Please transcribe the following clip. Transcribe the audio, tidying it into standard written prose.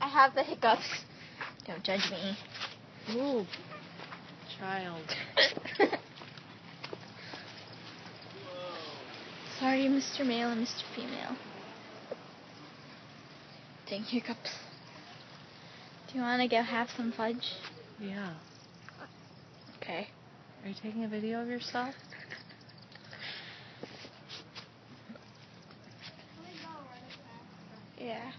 I have the hiccups. Don't judge me. Ooh, child. Sorry, Mr. Male and Mr. Female. Dang hiccups. Do you want to go have some fudge? Yeah. Okay. Are you taking a video of yourself? Yeah.